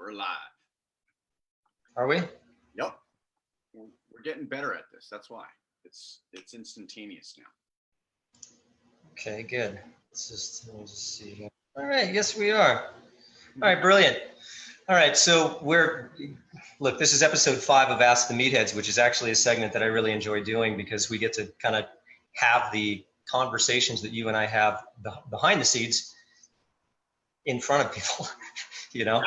We're live. Are we? Yep. We're getting better at this. That's why. It's instantaneous now. Okay, good. Let me just see here. All right, yes, we are. All right, brilliant. All right, so look, this is episode 5 of Ask the Meatheads, which is actually a segment that I really enjoy doing because we get to kind of have the conversations that you and I have behind the scenes in front of people, you know.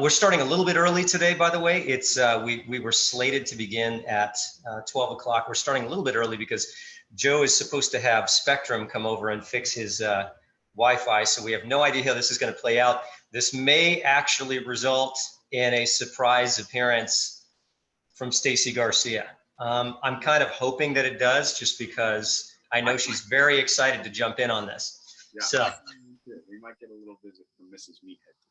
We're starting a little bit early today, by the way. It's we were slated to begin at 12 o'clock. We're starting a little bit early because Joe is supposed to have Spectrum come over and fix his Wi-Fi, so we have no idea how this is going to play out. This may actually result in a surprise appearance from Stacy Garcia. I'm kind of hoping that it does, just because I know she's very excited to jump in on this. Yeah, so we might get a little visit from Mrs. Meathead today.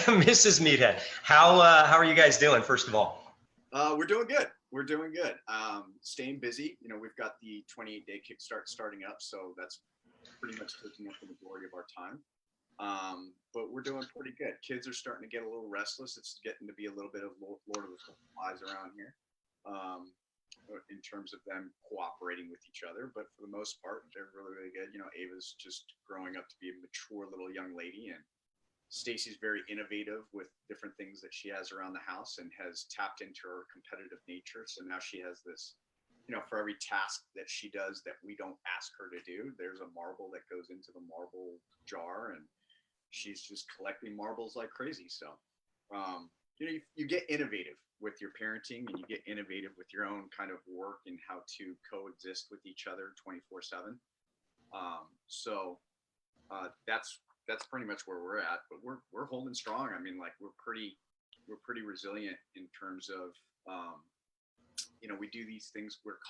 So Mrs. Meathead, how are you guys doing, first of all? We're doing good. We're doing good. Staying busy. You know, we've got the 28-day kickstart starting up, so that's pretty much taking up the majority of our time. But we're doing pretty good. Kids are starting to get a little restless. It's getting to be a little bit of Lord of the Flies around here, in terms of them cooperating with each other. But for the most part, they're really, really good. You know, Ava's just growing up to be a mature little young lady, and Stacy's very innovative with different things that she has around the house and has tapped into her competitive nature. So now she has this, you know, for every task that she does that we don't ask her to do, there's a marble that goes into the marble jar, and she's just collecting marbles like crazy. So, you know, you get innovative with your parenting, and you get innovative with your own kind of work and how to coexist with each other 24/7. That's pretty much where we're at, but we're holding strong. I mean, like we're pretty resilient in terms of, you know, we do these things. We're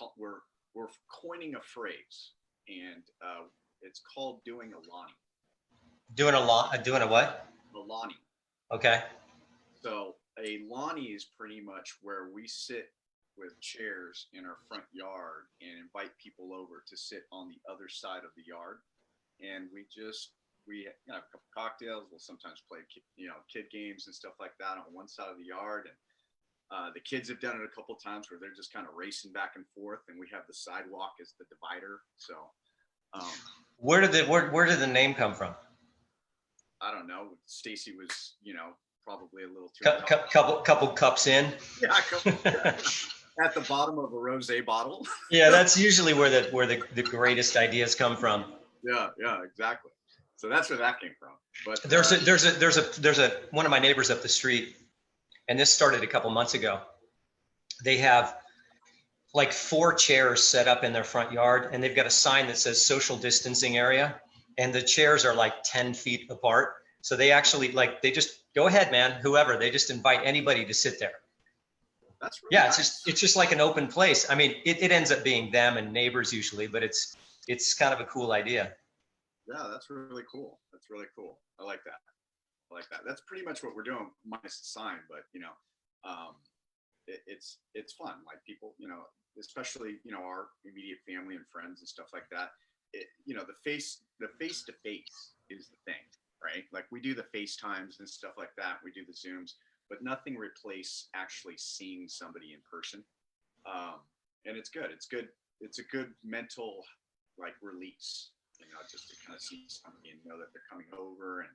coining a phrase, and it's called doing a Lonnie. Doing a what? A Lonnie. Okay. So a Lonnie is pretty much where we sit with chairs in our front yard and invite people over to sit on the other side of the yard, and we have a couple cocktails. We'll sometimes play, you know, kid games and stuff like that on one side of the yard. And the kids have done it a couple times where they're just kind of racing back and forth, and we have the sidewalk as the divider. So, where did the name come from? I don't know. Stacy was, you know, probably a little too couple cups in. Yeah, at the bottom of a rosé bottle. Yeah, that's usually where the greatest ideas come from. Yeah, exactly. So that's where that came from. But there's a one of my neighbors up the street, and this started a couple months ago. They have like 4 chairs set up in their front yard, and they've got a sign that says social distancing area, and the chairs are like 10 feet apart. So they actually they just go ahead, man, whoever, they just invite anybody to sit there. That's really nice. It's just like an open place. I mean, it ends up being them and neighbors usually, but it's kind of a cool idea. Yeah, that's really cool. That's really cool. I like that. That's pretty much what we're doing, minus the sign. But you know, it's fun. Like people, you know, especially, you know, our immediate family and friends and stuff like that. You know, the face to face is the thing, right? Like we do the FaceTimes and stuff like that. We do the Zooms, but nothing replaces actually seeing somebody in person. And it's good. It's good. It's a good mental release. You know, just to kind of see somebody and know that they're coming over and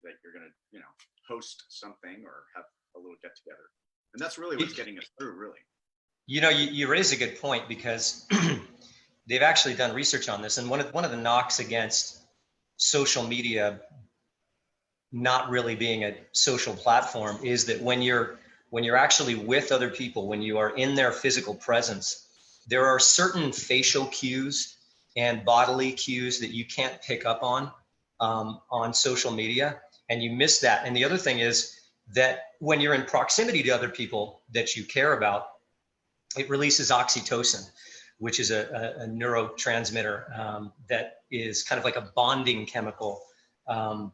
that you're going to, you know, host something or have a little get together. And that's really what's getting us through, really. You know, you raise a good point, because they've actually done research on this. And one of the knocks against social media not really being a social platform is that when you're actually with other people, when you are in their physical presence, there are certain facial cues and bodily cues that you can't pick up on social media, and you miss that. And the other thing is that when you're in proximity to other people that you care about, it releases oxytocin, which is a neurotransmitter that is kind of like a bonding chemical,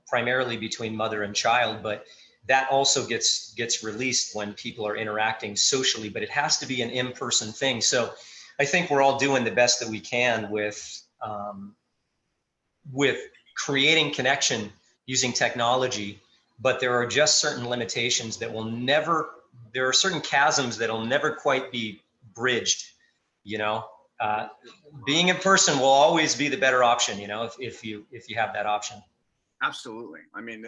primarily between mother and child, but that also gets released when people are interacting socially, but it has to be an in-person thing. So I think we're all doing the best that we can with creating connection using technology but there are just certain limitations that will never, there are certain chasms that'll never quite be bridged, you know. Being in person will always be the better option, you know, if you have that option. Absolutely. I mean,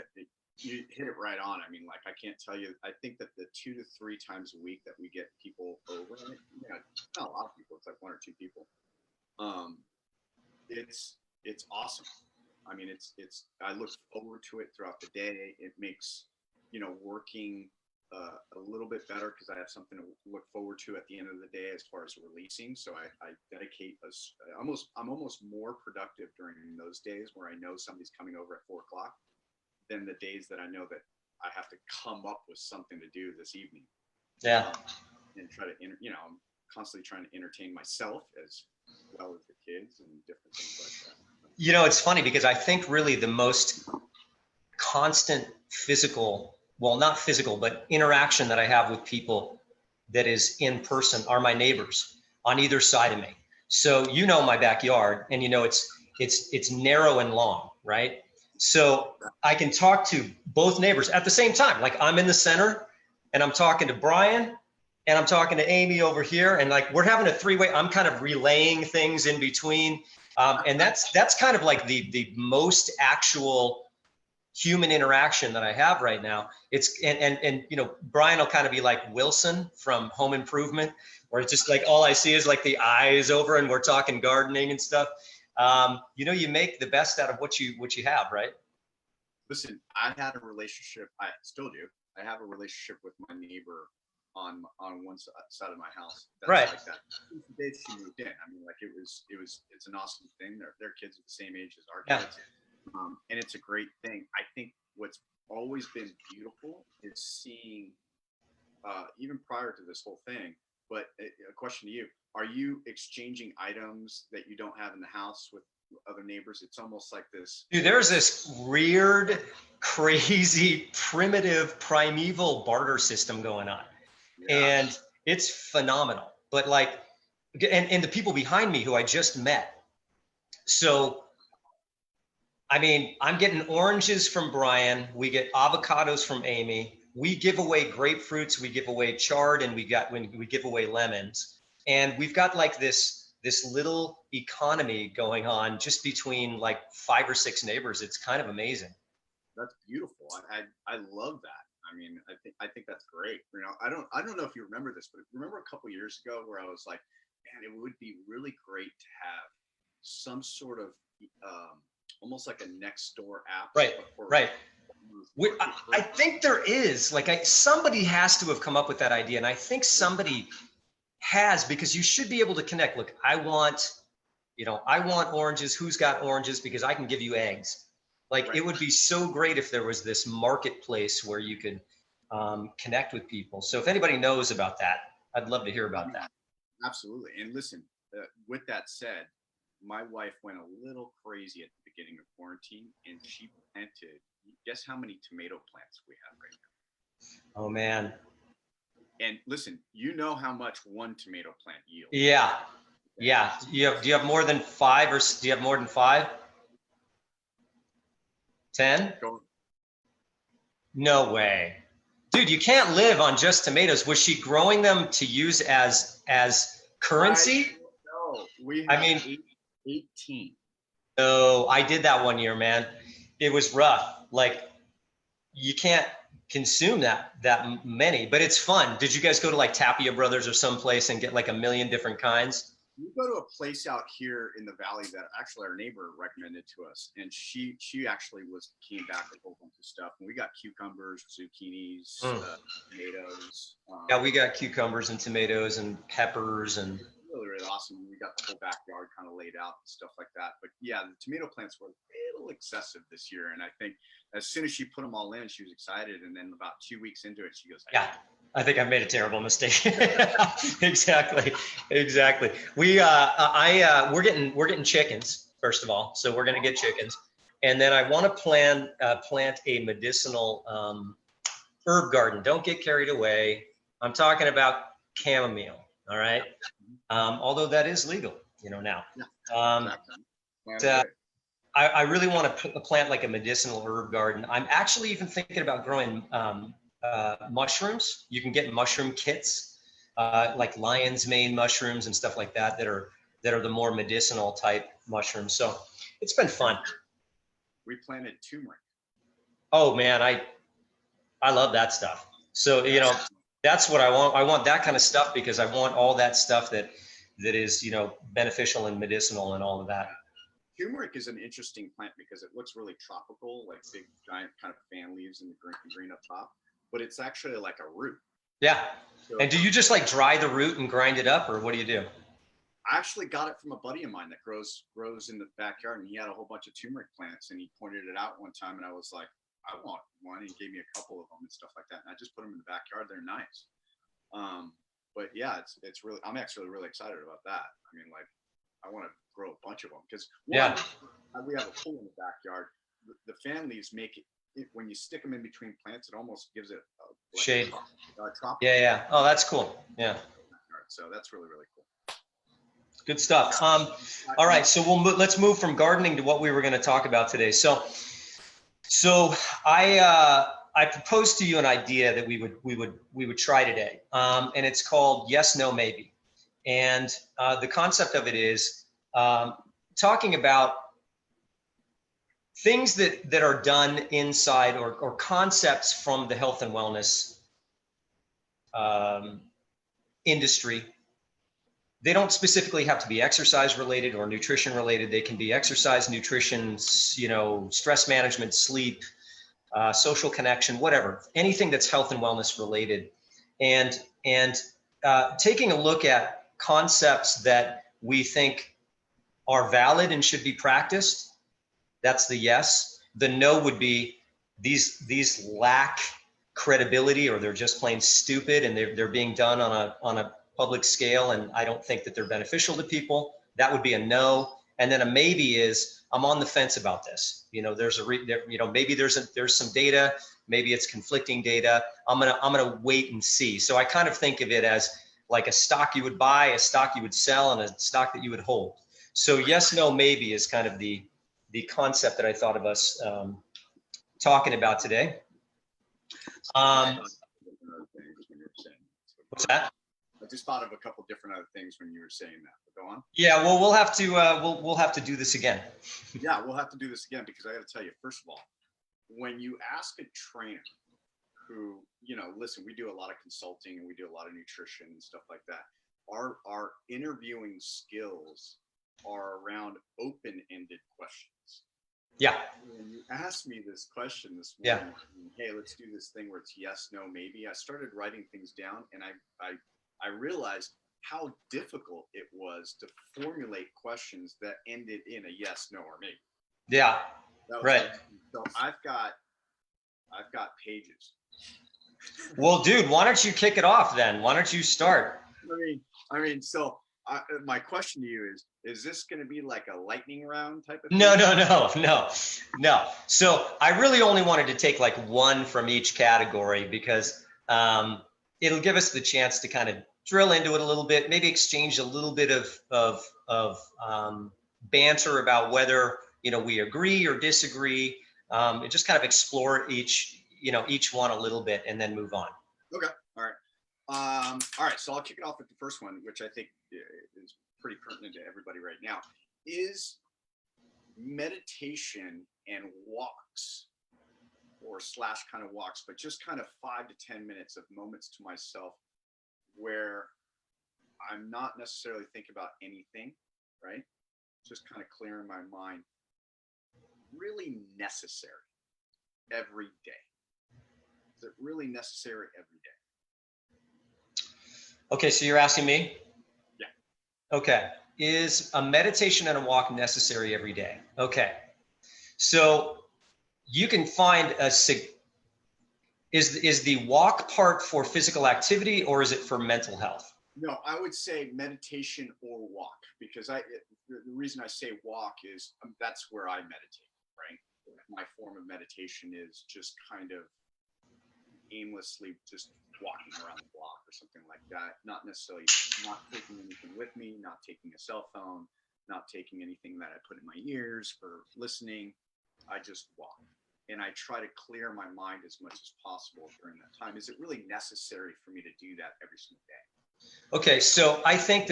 you hit it right on. I mean, like, I can't tell you, I think that the 2 to 3 times a week that we get people over, and not a lot of people, it's like 1 or 2 people. It's awesome. I mean, I look forward to it throughout the day. It makes, working a little bit better because I have something to look forward to at the end of the day as far as releasing. So I dedicate I'm almost more productive during those days where I know somebody's coming over at 4 o'clock than the days that I know that I have to come up with something to do this evening. Yeah. And try to, I'm constantly trying to entertain myself as well as the kids and different things like that. You know, it's funny because I think really the most constant physical, well, not physical, but interaction that I have with people that is in person are my neighbors on either side of me. So, you know, my backyard, and it's narrow and long, right? So I can talk to both neighbors at the same time. Like, I'm in the center and I'm talking to Brian and I'm talking to Amy over here, and like, we're having a 3-way. I'm kind of relaying things in between. And that's kind of like the most actual human interaction that I have right now. It's and Brian will kind of be like Wilson from Home Improvement, where it's just like all I see is like the eyes over, and we're talking gardening and stuff. You make the best out of what you have, right? Listen, I had a relationship. I still do. I have a relationship with my neighbor on one side of my house. That's right. Like that. Since the day she moved in, I mean, like it's an awesome thing. Their kids are the same age as our kids. And it's a great thing. I think what's always been beautiful is seeing, even prior to this whole thing, but a question to you, are you exchanging items that you don't have in the house with other neighbors? It's almost like this. Dude, there's this weird, crazy, primitive, primeval barter system going on. Yeah. And it's phenomenal. But like, and the people behind me who I just met. So, I mean, I'm getting oranges from Brian. We get avocados from Amy. We give away grapefruits. We give away chard, and we give away lemons. And we've got like this little economy going on just between like 5 or 6 neighbors. It's kind of amazing. That's beautiful. I love that. I mean, I think that's great. I don't know if you remember this, but remember a couple years ago where I was like, man, it would be really great to have some sort of almost like a next door app. Right. I think there is, like, somebody has to have come up with that idea, and I think somebody has, because you should be able to connect. Look, I want oranges. Who's got oranges? Because I can give you eggs. Like, It would be so great if there was this marketplace where you could connect with people. So if anybody knows about that, I'd love to hear about that. Absolutely. And listen, with that said, my wife went a little crazy at the beginning of quarantine, and she planted, guess how many tomato plants we have right now? Oh, man. And listen, you know how much one tomato plant yields. Yeah. Do you have more than 5, or do you have more than 5? 10? No way. Dude, you can't live on just tomatoes. Was she growing them to use as currency? No, we have 18. No, I did that one year, man. It was rough. Like, you can't consume that many, but it's fun. Did you guys go to like Tapia Brothers or someplace and get like a million different kinds? We go to a place out here in the valley that actually our neighbor recommended to us, and she actually came back with a whole bunch of stuff. And we got cucumbers, zucchinis, tomatoes. Yeah, we got cucumbers and tomatoes and peppers and. Really awesome. We got the whole backyard kind of laid out and stuff like that. But yeah, the tomato plants were a little excessive this year, and I think as soon as she put them all in, she was excited. And then about 2 weeks into it, she goes, hey. Yeah. I think I've made a terrible mistake. Exactly. We're getting chickens, first of all. So we're going to get chickens. And then I want to plant a medicinal herb garden. Don't get carried away. I'm talking about chamomile. All right. Although that is legal, now. I really want to plant like a medicinal herb garden. I'm actually even thinking about growing mushrooms. You can get mushroom kits, like lion's mane mushrooms and stuff like that, that are the more medicinal type mushrooms. So it's been fun. We planted turmeric. Oh man, I love that stuff. So you know, that's what I want. I want that kind of stuff because I want all that stuff that is, you know, beneficial and medicinal and all of that. Turmeric is an interesting plant because it looks really tropical, like big giant kind of fan leaves and green up top, but it's actually like a root. Yeah. So And do you just like dry the root and grind it up, or what do you do? I actually got it from a buddy of mine that grows in the backyard, and he had a whole bunch of turmeric plants, and he pointed it out one time, and I was like, I want one. And he gave me a couple of them and stuff like that, and I just put them in the backyard. They're nice. But yeah, it's really, I'm actually really excited about that. I mean, like, I want to grow a bunch of them because Yeah. we have a pool in the backyard. The fan leaves make it, when you stick them in between plants, it almost gives it like Shade. tropical. Yeah, yeah. Oh, that's cool. Yeah. So that's really, really cool. Good stuff. All right, so let's move from gardening to what we were going to talk about today. So I proposed to you an idea that we would try today, and it's called Yes, No, Maybe. And the concept of it is talking about things that are done inside, or concepts from the health and wellness industry. They don't specifically have to be exercise related or nutrition related. They can be exercise, nutrition, you know, stress management, sleep, social connection, whatever, anything that's health and wellness related. And taking a look at concepts that we think are valid and should be practiced. That's the yes. The no would be these lack credibility, or they're just plain stupid, and they're being done on a public scale, and I don't think that they're beneficial to people. That would be a no. And then a maybe is, I'm on the fence about this. You know, maybe there's some data, maybe it's conflicting data. I'm gonna wait and see. So I kind of think of it as like a stock you would buy, a stock you would sell, and a stock that you would hold. So yes, no, maybe is kind of the concept that I thought of us talking about today. What's that? I just thought of a couple different other things when you were saying that. But go on. Yeah, well, we'll have to we'll have to do this again. Yeah, we'll have to do this again because I got to tell you, first of all, when you ask a trainer who, you know, listen, we do a lot of consulting and we do a lot of nutrition and stuff like that. Our interviewing skills are around open-ended questions. Yeah. When you asked me this question this Yeah. morning, hey, let's do this thing where it's yes, no, maybe. I started writing things down, and I realized how difficult it was to formulate questions that ended in a yes, no, or maybe. Yeah. Right. So I've got pages. Well, dude, why don't you kick it off then? Why don't you start? I mean, so my question to you is this going to be like a lightning round type of thing? No. So I really only wanted to take like one from each category because it'll give us the chance to kind of drill into it a little bit, maybe exchange a little bit of banter about whether, you know, we agree or disagree, and just kind of explore each one a little bit and then move on. Okay. All right. All right. So I'll kick it off with the first one, which I think is pretty pertinent to everybody right now. Is meditation and walks, or slash kind of walks, but just kind of 5 to 10 minutes of moments to myself where I'm not necessarily thinking about anything, right? Just kind of clearing my mind. Really necessary every day? Is it really necessary every day? Okay, so you're asking me? Yeah. Okay. Is a meditation and a walk necessary every day? Okay. So you can find is the walk part for physical activity, or is it for mental health? No, I would say meditation or walk, because the reason I say walk is that's where I meditate, right? My form of meditation is just kind of aimlessly just walking around the block or something like that. Not necessarily not taking anything with me, not taking a cell phone, not taking anything that I put in my ears for listening. I just walk. And I try to clear my mind as much as possible during that time. Is it really necessary for me to do that every single day? Okay, so I think I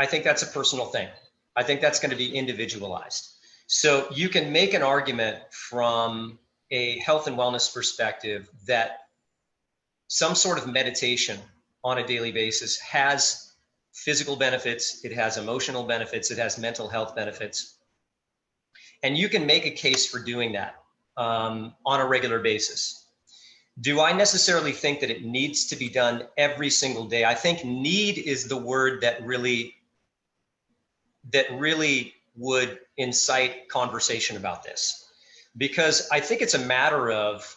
think that's a personal thing. I think that's going to be individualized. So you can make an argument from a health and wellness perspective that some sort of meditation on a daily basis has physical benefits, it has emotional benefits, it has mental health benefits. And you can make a case for doing that on a regular basis. Do I necessarily think that it needs to be done every single day? I think need is the word that really would incite conversation about this, because I think it's a matter of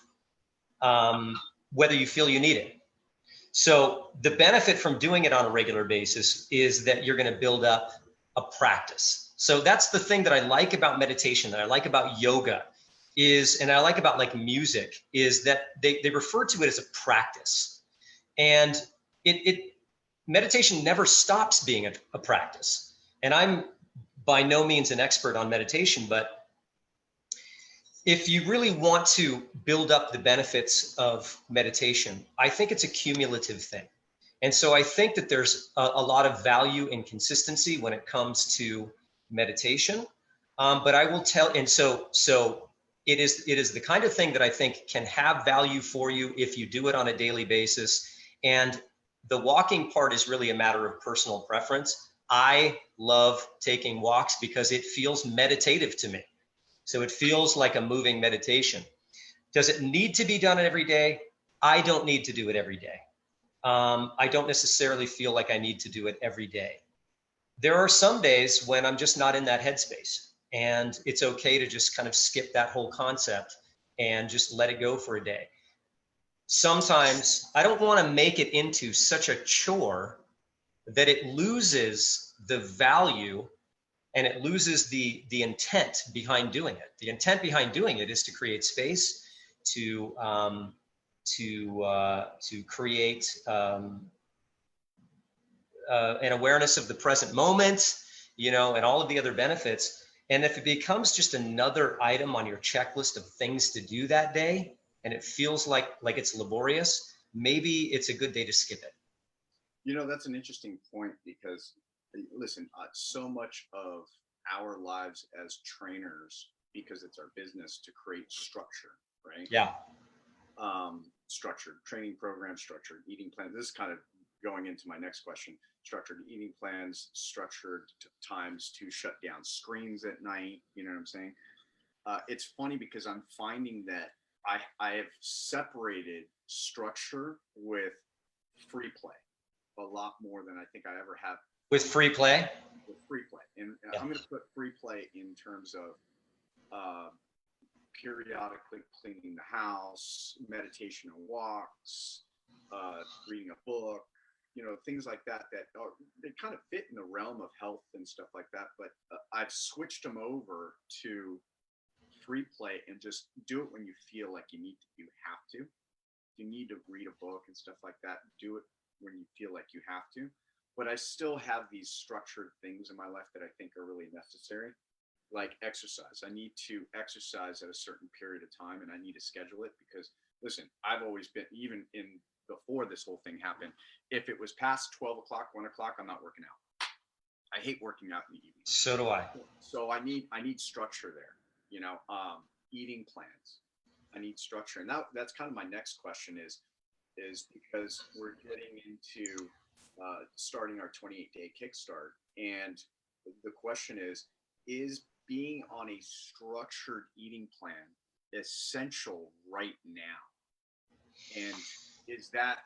whether you feel you need it. So the benefit from doing it on a regular basis is that you're going to build up a practice. So that's the thing that I like about meditation, that I like about yoga is, and I like about like music, is that they refer to it as a practice. And meditation never stops being a practice. And I'm by no means an expert on meditation, but if you really want to build up the benefits of meditation, I think it's a cumulative thing. And so I think that there's a lot of value in consistency when it comes to meditation. But I will tell, and so it is the kind of thing that I think can have value for you if you do it on a daily basis. And the walking part is really a matter of personal preference. I love taking walks because it feels meditative to me. So it feels like a moving meditation. Does it need to be done every day? I don't need to do it every day. I don't necessarily feel like I need to do it every day. There are some days when I'm just not in that headspace, and it's okay to just kind of skip that whole concept and just let it go for a day. Sometimes I don't want to make it into such a chore that it loses the value and it loses the intent behind doing it. The intent behind doing it is to create space, to create an awareness of the present moment, and all of the other benefits. And if it becomes just another item on your checklist of things to do that day, and it feels like it's laborious, maybe it's a good day to skip it. That's an interesting point because, listen, so much of our lives as trainers, because it's our business to create structure, right? Yeah. Structured training programs, structured eating plans. This is kind of going into my next question. Structured eating plans, structured times to shut down screens at night. You know what I'm saying? It's funny because I'm finding that I have separated structure with free play a lot more than I think I ever have. With free play? With free play. And yeah. I'm going to put free play in terms of periodically cleaning the house, meditation and walks, reading a book, things like that they kind of fit in the realm of health and stuff like that. But I've switched them over to free play and just do it when you feel like you have to. You need to read a book and stuff like that. Do it when you feel like you have to. But I still have these structured things in my life that I think are really necessary, like exercise. I need to exercise at a certain period of time, and I need to schedule it because, listen, I've always been, even before this whole thing happened, if it was past 12 o'clock, 1 o'clock, I'm not working out. I hate working out in the evening. So do I. So I need structure there, eating plans. I need structure. And that's kind of my next question is because we're getting into starting our 28-day kickstart. And the question is being on a structured eating plan essential right now? And is that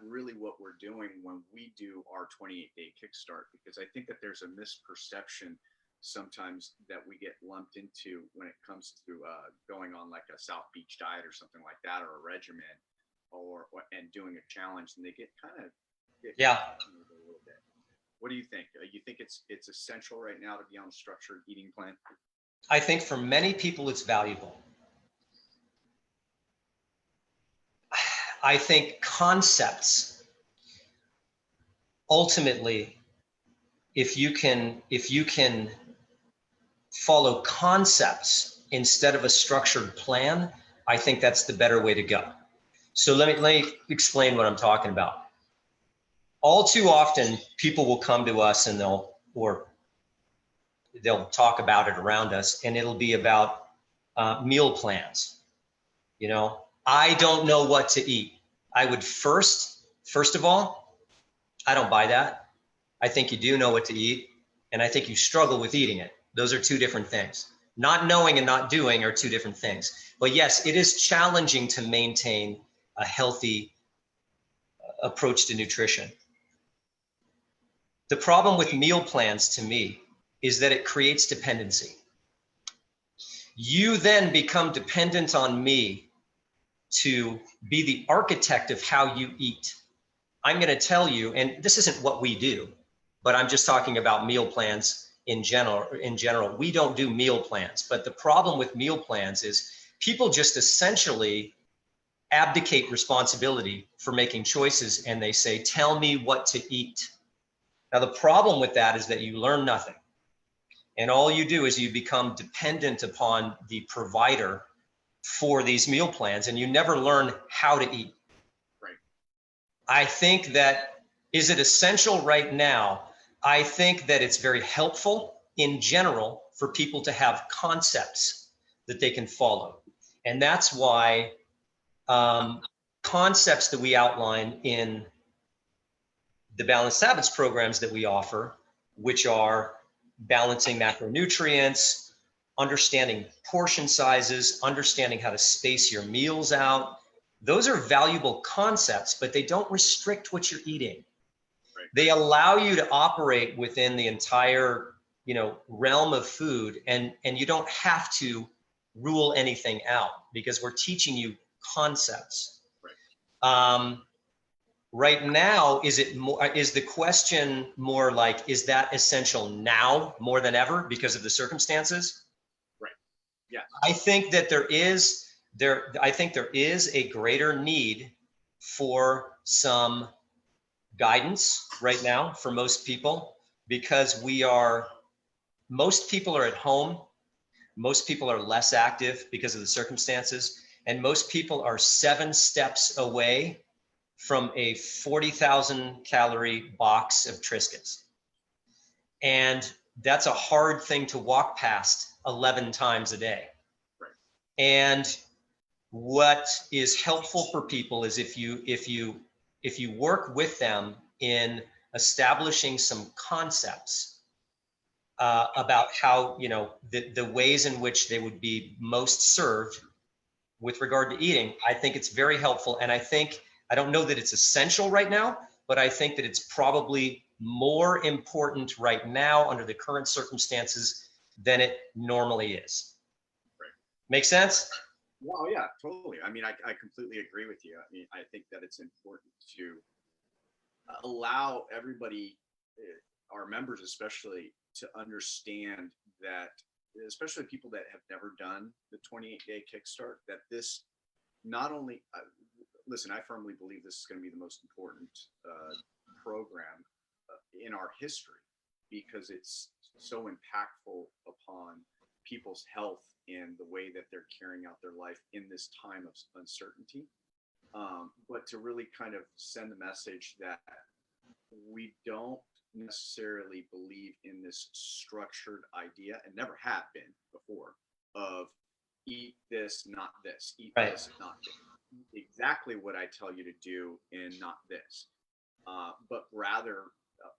really what we're doing when we do our 28-day kickstart? Because I think that there's a misperception sometimes that we get lumped into when it comes to going on like a South Beach diet or something like that, or a regimen, and doing a challenge, and they get kind of a little bit. What do you think? You think it's essential right now to be on a structured eating plan? I think for many people it's valuable. I think concepts ultimately if you can follow concepts instead of a structured plan, I think that's the better way to go. So let me explain what I'm talking about. All too often, people will come to us and they'll talk about it around us, and it'll be about meal plans. You know, I don't know what to eat. I would first of all, I don't buy that. I think you do know what to eat, and I think you struggle with eating it. Those are two different things. Not knowing and not doing are two different things. But yes, it is challenging to maintain a healthy approach to nutrition. The problem with meal plans to me is that it creates dependency. You then become dependent on me to be the architect of how you eat. I'm going to tell you, and this isn't what we do, but I'm just talking about meal plans in general. We don't do meal plans, but the problem with meal plans is people just essentially abdicate responsibility for making choices, and they say, tell me what to eat. Now, the problem with that is that you learn nothing. And all you do is you become dependent upon the provider for these meal plans, and you never learn how to eat. Right. I think that, is it essential right now? I think that it's very helpful in general for people to have concepts that they can follow. And that's why concepts that we outline in the balanced habits programs that we offer, which are balancing macronutrients, understanding portion sizes, understanding how to space your meals out. Those are valuable concepts, but they don't restrict what you're eating. Right. They allow you to operate within the entire, realm of food, and you don't have to rule anything out because we're teaching you concepts. Right. Right now, is the question more like, is that essential now more than ever because of the circumstances? Right. Yeah. I think that there is a greater need for some guidance right now for most people, because most people are at home. Most people are less active because of the circumstances, and most people are 7 steps away from a 40,000 calorie box of Triscuits. And that's a hard thing to walk past 11 times a day. Right. And what is helpful for people is if you work with them in establishing some concepts about how, the ways in which they would be most served with regard to eating, I think it's very helpful. And I don't know that it's essential right now, but I think that it's probably more important right now under the current circumstances than it normally is. Right. Make sense? Well, yeah, totally. I mean, I completely agree with you. I mean, I think that it's important to allow everybody, our members especially, to understand that, especially people that have never done the 28-day kickstart, that this not only, listen, I firmly believe this is going to be the most important program in our history, because it's so impactful upon people's health and the way that they're carrying out their life in this time of uncertainty. But to really kind of send the message that we don't necessarily believe in this structured idea, and never have been before, of eat this, not this, eat right. this, not this. Exactly what I tell you to do and not this. But rather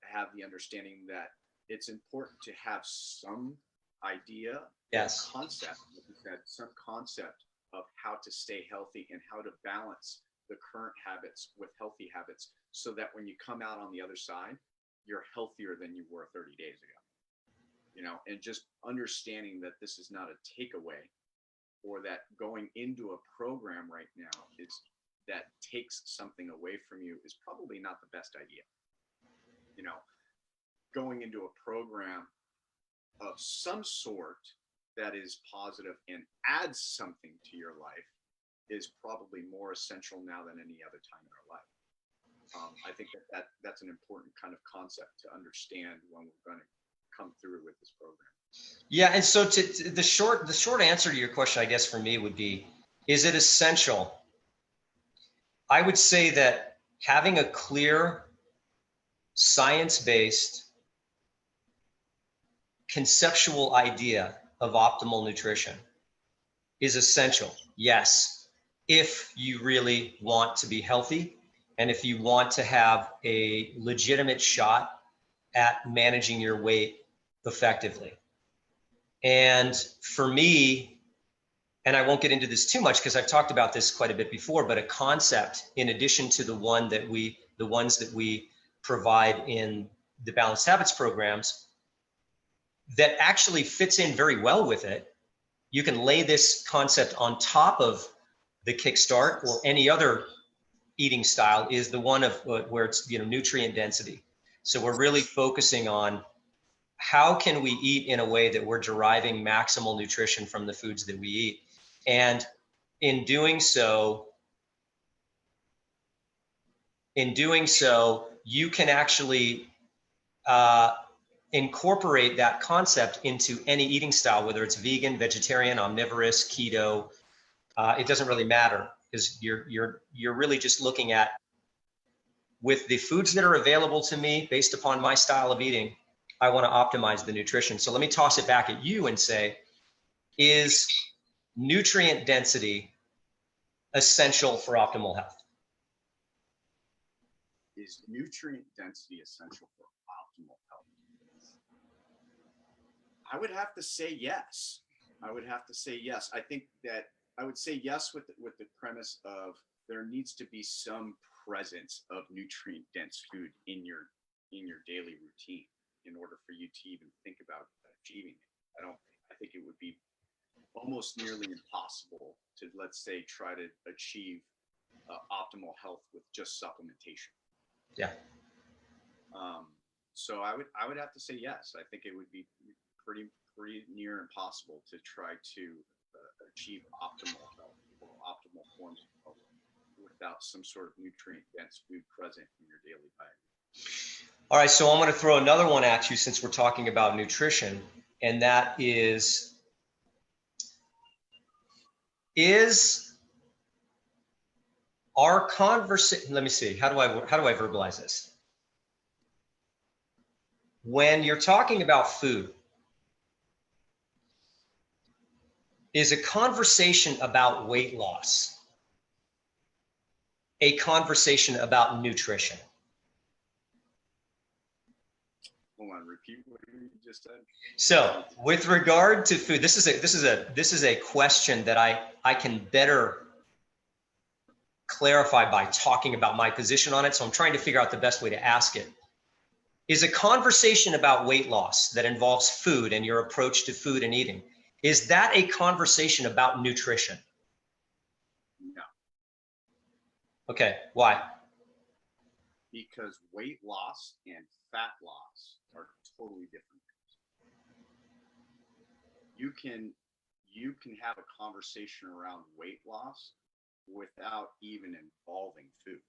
have the understanding that it's important to have some idea, yes, concept, like you said, some concept of how to stay healthy and how to balance the current habits with healthy habits, so that when you come out on the other side, you're healthier than you were 30 days ago. And just understanding that this is not a takeaway, or that going into a program right now that takes something away from you, is probably not the best idea. Going into a program of some sort that is positive and adds something to your life is probably more essential now than any other time in our life. I think that's an important kind of concept to understand when we're going to come through with this program. Yeah, and so the short answer to your question, I guess, for me would be, is it essential? I would say that having a clear, science-based, conceptual idea of optimal nutrition is essential. Yes, if you really want to be healthy and if you want to have a legitimate shot at managing your weight effectively. And for me, and I won't get into this too much because I've talked about this quite a bit before, but a concept in addition to the ones that we provide in the Balanced Habits programs that actually fits in very well with it. You can lay this concept on top of the Kickstart or any other eating style, is the one of where it's, nutrient density. So we're really focusing on how can we eat in a way that we're deriving maximal nutrition from the foods that we eat. And in doing so, you can actually incorporate that concept into any eating style, whether it's vegan, vegetarian, omnivorous, keto. It doesn't really matter, because you're really just looking at, with the foods that are available to me based upon my style of eating, I want to optimize the nutrition. So let me toss it back at you and say, is nutrient density essential for optimal health? Is nutrient density essential for optimal health? I would have to say yes. I think that I would say yes with the premise of there needs to be some presence of nutrient dense food in your daily routine in order for you to even think about achieving it. I think it would be almost nearly impossible to, let's say, try to achieve optimal health with just supplementation. Yeah. So I would have to say yes. I think it would be pretty near impossible to try to achieve optimal health or optimal forms of health without some sort of nutrient dense food present in your daily diet. All right, so I'm going to throw another one at you since we're talking about nutrition, and that is our conversation, let me see, how do I verbalize this? When you're talking about food, is a conversation about weight loss a conversation about nutrition? Hold on, repeat what you just said. So, with regard to food, this is a question that I can better clarify by talking about my position on it. So I'm trying to figure out the best way to ask it. Is a conversation about weight loss that involves food and your approach to food and eating, is that a conversation about nutrition? No. Okay, why? Because weight loss and fat loss are totally different things. You can have a conversation around weight loss without even involving food,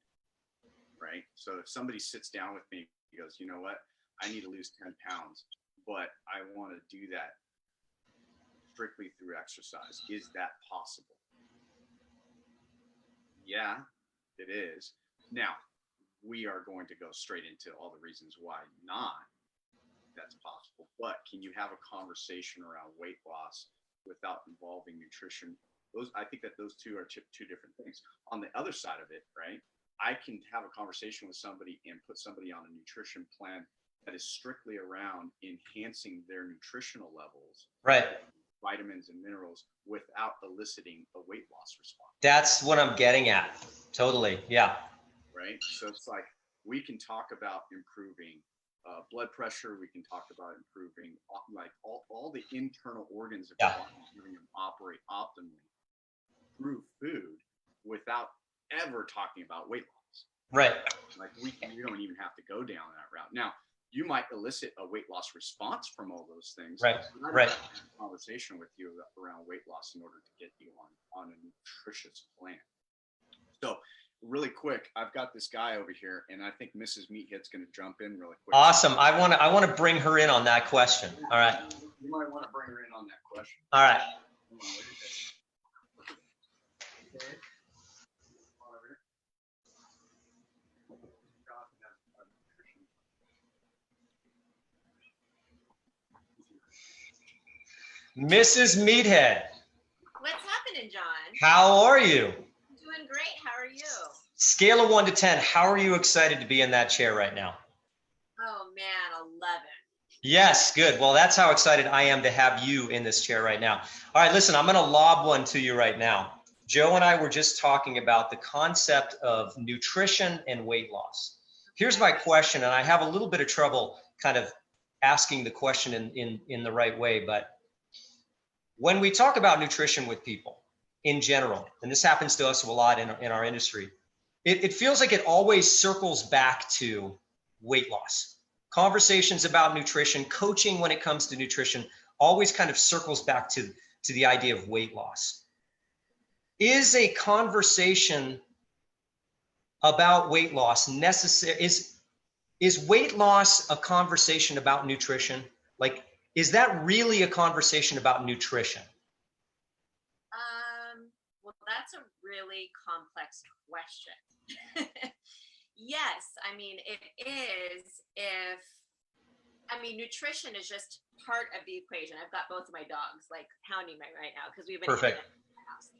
right? So if somebody sits down with me and goes, you know what, I need to lose 10 pounds, but I want to do that strictly through exercise. Is that possible? Yeah, it is. Now, we are going to go straight into all the reasons why not that's possible. But can you have a conversation around weight loss without involving nutrition? I think that those two are two different things. On the other side of it, right, I can have a conversation with somebody and put somebody on a nutrition plan that is strictly around enhancing their nutritional levels, right, vitamins and minerals, without eliciting a weight loss response. That's what I'm getting at. Totally. Yeah. Right. So it's like we can talk about improving blood pressure. We can talk about improving like all the internal organs of your body, having them operate optimally through food without ever talking about weight loss. Right. Like we don't even have to go down that route. Now, you might elicit a weight loss response from all those things. Right. But Right. I have a conversation with you around weight loss in order to get you on a nutritious plan. So really quick, I've got this guy over here, and I think Mrs. Meathead's going to jump in really quick. Awesome. I want to bring her in on that question. All right. You might want to bring her in on that question. All right. Mrs. Meathead. What's happening, John? How are you? Doing great. How are you? Scale of 1 to 10. How are you excited to be in that chair right now? Oh man, 11. Yes, good. Well, that's how excited I am to have you in this chair right now. All right, listen, I'm going to lob one to you right now. Joe and I were just talking about the concept of nutrition and weight loss. Here's my question, and I have a little bit of trouble kind of asking the question in the right way, but when we talk about nutrition with people in general, and this happens to us a lot in our industry, it feels like it always circles back to weight loss. Conversations about nutrition, coaching when it comes to nutrition, always kind of circles back to the idea of weight loss. Is a conversation about weight loss necessary? Is weight loss a conversation about nutrition? Like, is that really a conversation about nutrition? Well, that's a really complex question. Yes, I mean, it is nutrition is just part of the equation. I've got both of my dogs like hounding me right now because we've been Perfect. in the house.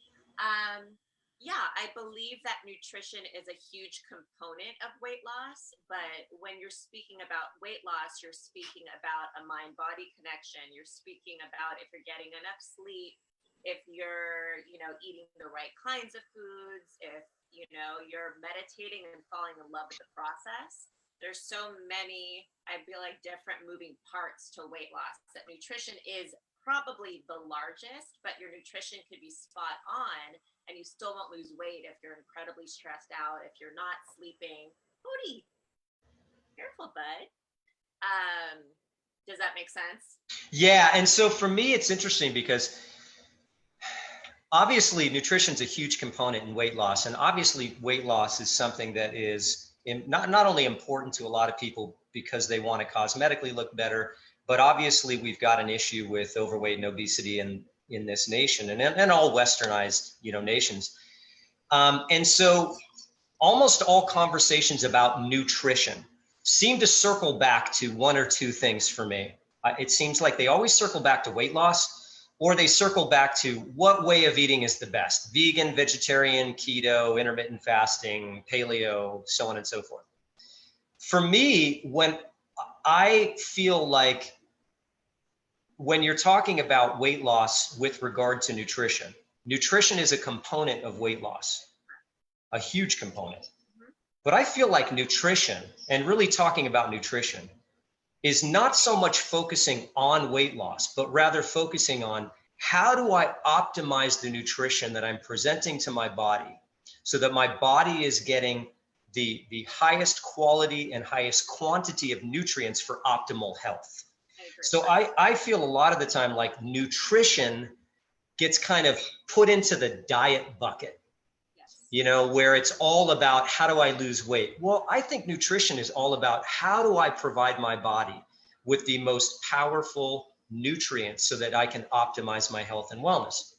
Yeah, I believe that nutrition is a huge component of weight loss, but when you're speaking about weight loss, you're speaking about a mind-body connection. You're speaking about if you're getting enough sleep, if you're, eating the right kinds of foods, if, you're meditating and falling in love with the process. There's so many, I feel like, different moving parts to weight loss that nutrition is probably the largest, but your nutrition could be spot on and you still won't lose weight if you're incredibly stressed out, if you're not sleeping. Cody, careful, bud. Does that make sense? Yeah, and so for me, it's interesting because obviously nutrition is a huge component in weight loss, and obviously weight loss is something that is not only important to a lot of people because they want to cosmetically look better, but obviously we've got an issue with overweight and obesity in this nation and all westernized nations. And so almost all conversations about nutrition seem to circle back to one or two things for me. It seems like they always circle back to weight loss, or they circle back to what way of eating is the best: vegan, vegetarian, keto, intermittent fasting, paleo, so on and so forth. For me, when I feel like when you're talking about weight loss with regard to nutrition, nutrition is a component of weight loss, a huge component. But I feel like nutrition, and really talking about nutrition, is not so much focusing on weight loss, but rather focusing on how do I optimize the nutrition that I'm presenting to my body so that my body is getting the highest quality and highest quantity of nutrients for optimal health. So I feel a lot of the time like nutrition gets kind of put into the diet bucket. Where it's all about how do I lose weight? Well, I think nutrition is all about how do I provide my body with the most powerful nutrients so that I can optimize my health and wellness.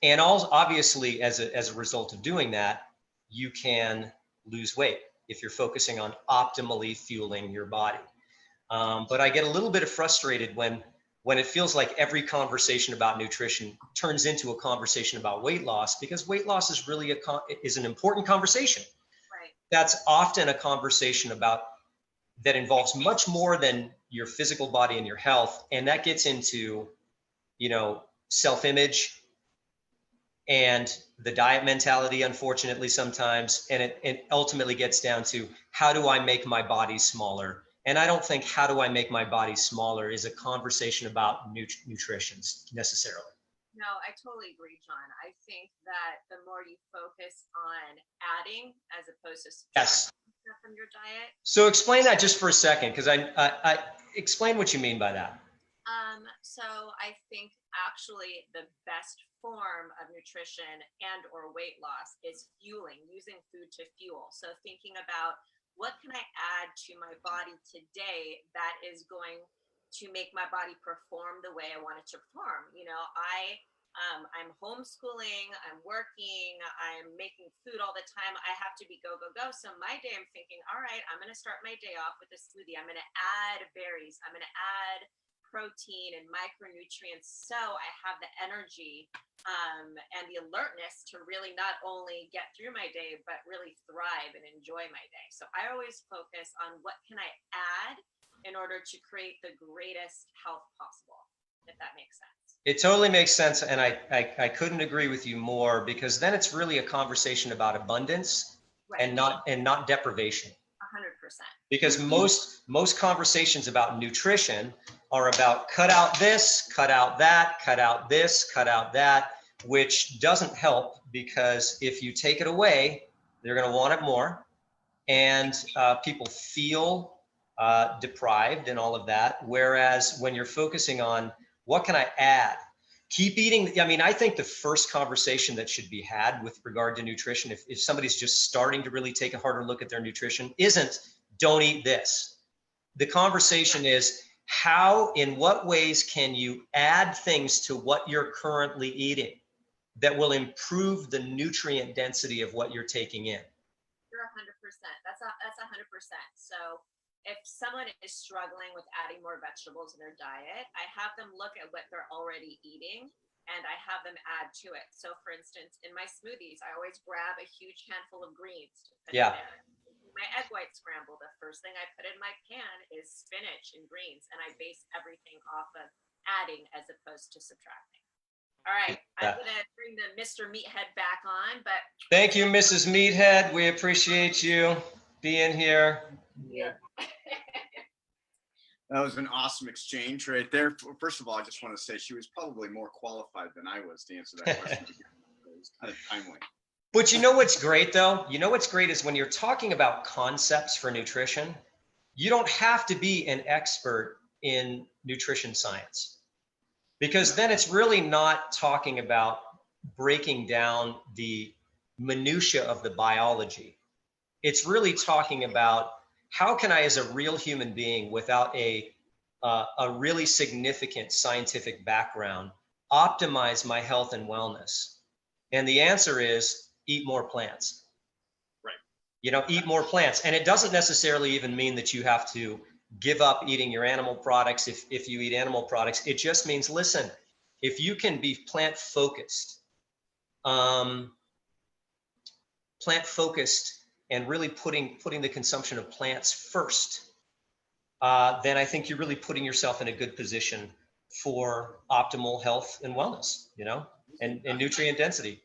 And also, obviously, as a result of doing that, you can lose weight if you're focusing on optimally fueling your body. But I get a little bit frustrated when it feels like every conversation about nutrition turns into a conversation about weight loss, because weight loss is really is an important conversation. Right. That's often a conversation that involves much more than your physical body and your health. And that gets into, self-image and the diet mentality, unfortunately, sometimes. And it ultimately gets down to how do I make my body smaller? And I don't think how do I make my body smaller is a conversation about nutrition necessarily. No, I totally agree, John. I think that the more you focus on adding as opposed to yes. stuff from your diet. So explain that just for a second, because I explain what you mean by that. So I think actually the best form of nutrition and or weight loss is fueling, using food to fuel. So thinking about what can I add to my body today that is going to make my body perform the way I want it to perform. I'm homeschooling, I'm working, I'm making food all the time. I have to be go, go, go. So my day, I'm thinking, all right, I'm going to start my day off with a smoothie. I'm going to add berries. I'm going to add protein and micronutrients. So I have the energy and the alertness to really not only get through my day, but really thrive and enjoy my day. So I always focus on what can I add in order to create the greatest health possible, if that makes sense. It totally makes sense. And I couldn't agree with you more, because then it's really a conversation about abundance, Right. and not deprivation. 100%. Because most conversations about nutrition are about cut out this, cut out that, cut out this, cut out that, which doesn't help, because if you take it away, they're going to want it more. And people feel deprived and all of that. Whereas when you're focusing on what can I add, keep eating. I mean, I think the first conversation that should be had with regard to nutrition, if somebody's just starting to really take a harder look at their nutrition, isn't don't eat this. The conversation is in what ways can you add things to what you're currently eating that will improve the nutrient density of what you're taking in. You're 100%. That's 100%. So if someone is struggling with adding more vegetables in their diet, I have them look at what they're already eating and I have them add to it. So for instance, in my smoothies, I always grab a huge handful of greens to put in there. My egg white scramble, the first thing I put in my pan is spinach and greens, and I base everything off of adding as opposed to subtracting. All right, I'm gonna bring the Mr. Meathead back on, but thank you, Mrs. Meathead. We appreciate you being here. Yeah. That was an awesome exchange right there. First of all, I just want to say she was probably more qualified than I was to answer that question. It was kind of timely. But you know what's great though? You know what's great is when you're talking about concepts for nutrition, you don't have to be an expert in nutrition science, because then it's really not talking about breaking down the minutia of the biology. It's really talking about how can I, as a real human being without a really significant scientific background, optimize my health and wellness? And the answer is eat more plants. Right. Eat more plants. And it doesn't necessarily even mean that you have to give up eating your animal products if you eat animal products. It just means, listen, if you can be plant focused and really putting the consumption of plants first, then I think you're really putting yourself in a good position for optimal health and wellness, and nutrient density.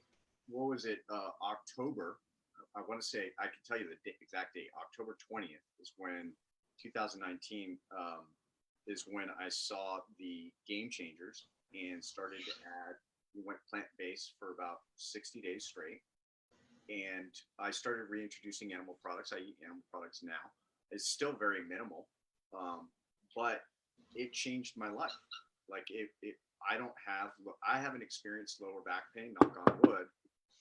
What was it? October. I want to say, I can tell you the exact date. October 20th is when 2019 is when I saw the Game Changers and started to add. We went plant-based for about 60 days straight. And I started reintroducing animal products. I eat animal products now. It's still very minimal, but it changed my life. Like I haven't experienced lower back pain, knock on wood,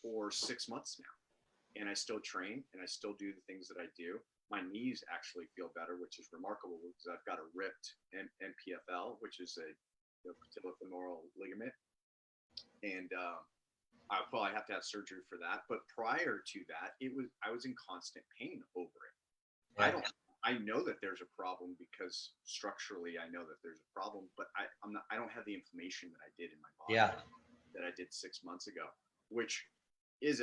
for 6 months now. And I still train and I still do the things that I do. My knees actually feel better, which is remarkable because I've got a ripped MPFL, which is a patellofemoral ligament. And, I have to have surgery for that. But prior to that, I was in constant pain over it. Right. I know that there's a problem because structurally I know that there's a problem, but I don't have the inflammation that I did in my body that I did 6 months ago, which is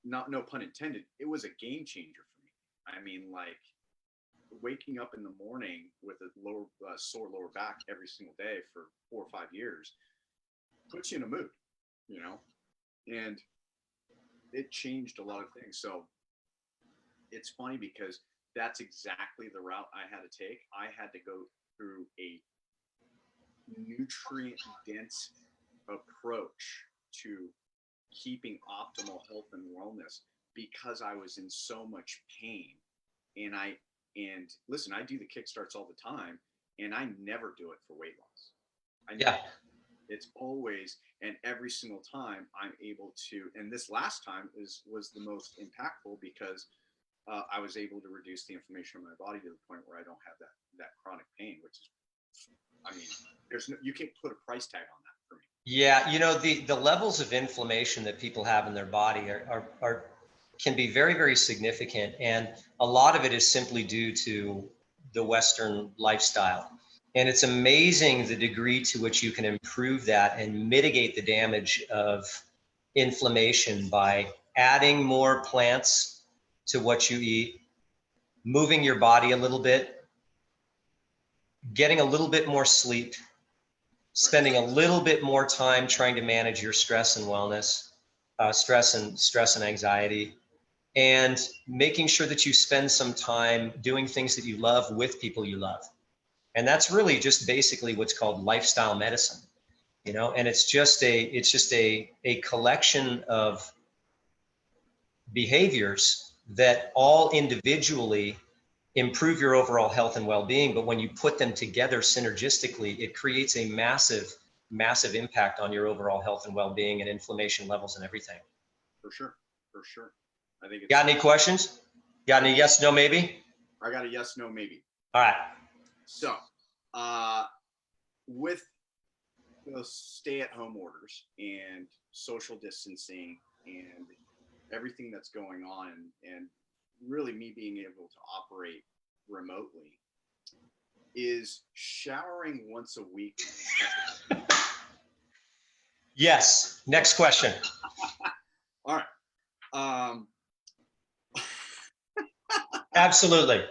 no pun intended. It was a game changer for me. I mean, like waking up in the morning with a sore lower back every single day for 4 or 5 years puts you in a mood, and it changed a lot of things. So it's funny because that's exactly the route I had to take. I had to go through a nutrient dense approach to keeping optimal health and wellness because I was in so much pain. And listen, I do the kickstarts all the time and I never do it for weight loss. It's always, and every single time I'm able to, and this last time was the most impactful because I was able to reduce the inflammation in my body to the point where I don't have that chronic pain, which is, I mean, you can't put a price tag on that for me. Yeah, the levels of inflammation that people have in their body are can be very, very significant, and a lot of it is simply due to the Western lifestyle. And it's amazing the degree to which you can improve that and mitigate the damage of inflammation by adding more plants to what you eat, moving your body a little bit, getting a little bit more sleep, spending a little bit more time trying to manage your stress and wellness, stress and anxiety, and making sure that you spend some time doing things that you love with people you love. And that's really just basically what's called lifestyle medicine, and it's just a collection of behaviors that all individually improve your overall health and well-being. But when you put them together synergistically, it creates a massive, massive impact on your overall health and well-being and inflammation levels and everything. For sure. For sure. I think it's. Got any questions? Got any yes, no, maybe? I got a yes, no, maybe. All right. So, with the stay-at-home orders and social distancing and everything that's going on, and really me being able to operate remotely, is showering once a week. Yes. Next question. All right. Absolutely.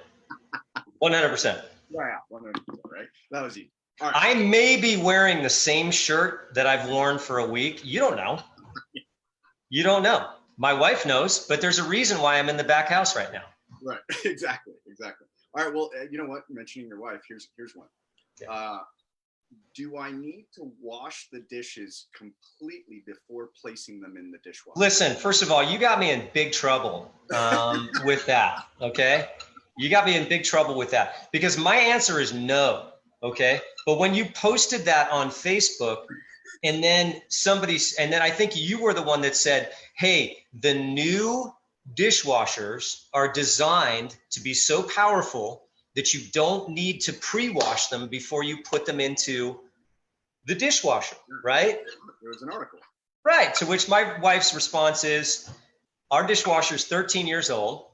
100%. Yeah, 100%, right? That was easy. All right. I may be wearing the same shirt that I've worn for a week. You don't know. You don't know. My wife knows, but there's a reason why I'm in the back house right now. Right. Exactly. All right. Well, you know what? Mentioning your wife, here's one. Yeah. Do I need to wash the dishes completely before placing them in the dishwasher? Listen, first of all, you got me in big trouble with that, okay? You got me in big trouble with that because my answer is no, okay? But when you posted that on Facebook and then I think you were the one that said, hey, the new dishwashers are designed to be so powerful that you don't need to pre-wash them before you put them into the dishwasher, right? There was an article. Right, to which my wife's response is, our dishwasher is 13 years old,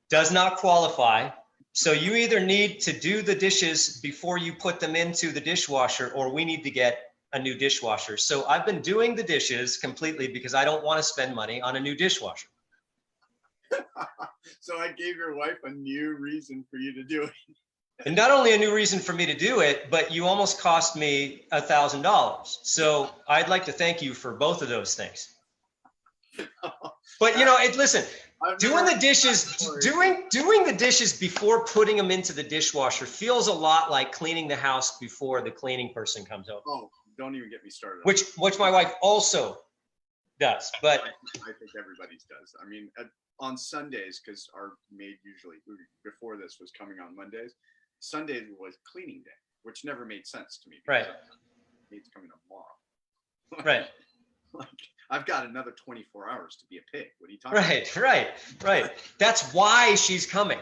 does not qualify, so you either need to do the dishes before you put them into the dishwasher, or we need to get a new dishwasher. So I've been doing the dishes completely because I don't want to spend money on a new dishwasher. So I gave your wife a new reason for you to do it. And not only a new reason for me to do it, but you almost cost me $1,000. So I'd like to thank you for both of those things. But listen, doing the dishes before putting them into the dishwasher feels a lot like cleaning the house before the cleaning person comes over. Oh, don't even get me started. Which my wife also does, but I think everybody's does. I mean, on Sundays, because our maid usually before this was coming on Mondays. Sunday was cleaning day, which never made sense to me. Right. Maid's coming tomorrow. Right. Like, I've got another 24 hours to be a pig. What are you talking about? Right. That's why she's coming.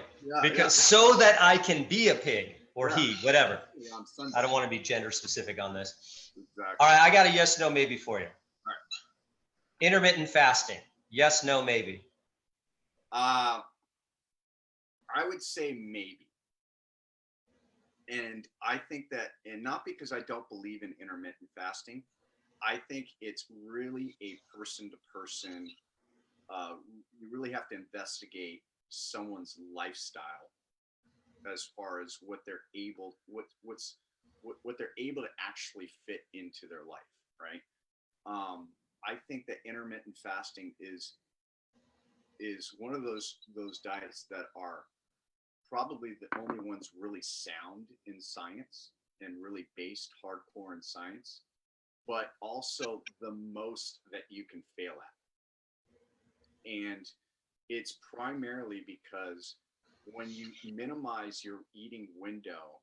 So that I can be a pig or he, whatever. Yeah, on Sunday. I don't want to be gender specific on this. Exactly. All right, I got a yes, no, maybe for you. All right. Intermittent fasting. Yes, no, maybe. I would say maybe. And I think that, and not because I don't believe in intermittent fasting, I think it's really a person to person. You really have to investigate someone's lifestyle as far as what they're able, what they're able to actually fit into their life, right? I think that intermittent fasting is one of those diets that are probably the only ones really sound in science and really based hardcore in science, but also the most that you can fail at. And it's primarily because when you minimize your eating window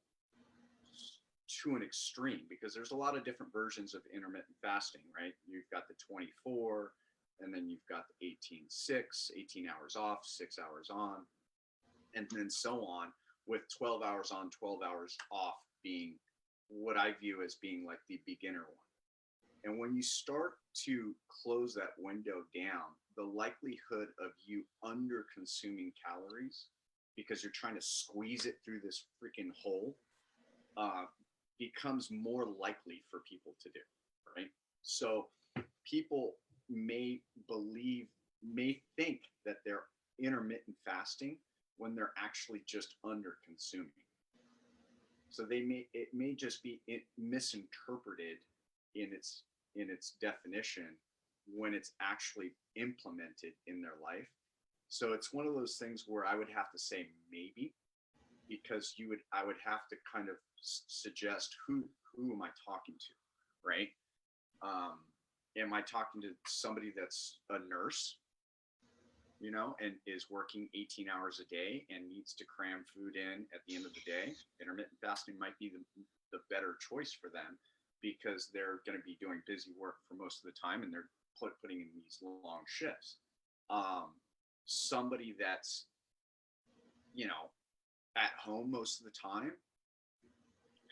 to an extreme, because there's a lot of different versions of intermittent fasting, right? You've got the 24, and then you've got the 18-6, 18 hours off, 6 hours on, and then so on, with 12 hours on, 12 hours off being what I view as being like the beginner one. And when you start to close that window down, the likelihood of you under consuming calories because you're trying to squeeze it through this freaking hole becomes more likely for people to do, right? So people may think that they're intermittent fasting when they're actually just under consuming. So it may just be misinterpreted in its definition when it's actually implemented in their life. So it's one of those things where I would have to say maybe, because I would have to kind of suggest who am I talking to, right? Am I talking to somebody that's a nurse, and is working 18 hours a day and needs to cram food in at the end of the day? Intermittent fasting might be the better choice for them, because they're going to be doing busy work for most of the time, and they're putting in these long shifts. Somebody that's, at home most of the time,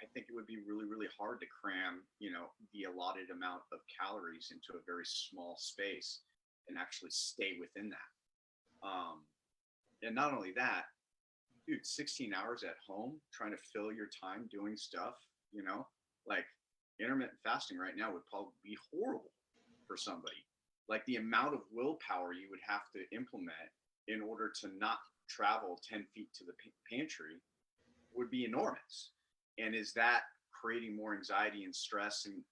I think it would be really, really hard to cram, the allotted amount of calories into a very small space and actually stay within that. And not only that, dude, 16 hours at home trying to fill your time doing stuff, like intermittent fasting right now would probably be horrible for somebody. Like the amount of willpower you would have to implement in order to not travel 10 feet to the pantry would be enormous. And is that creating more anxiety and stress and,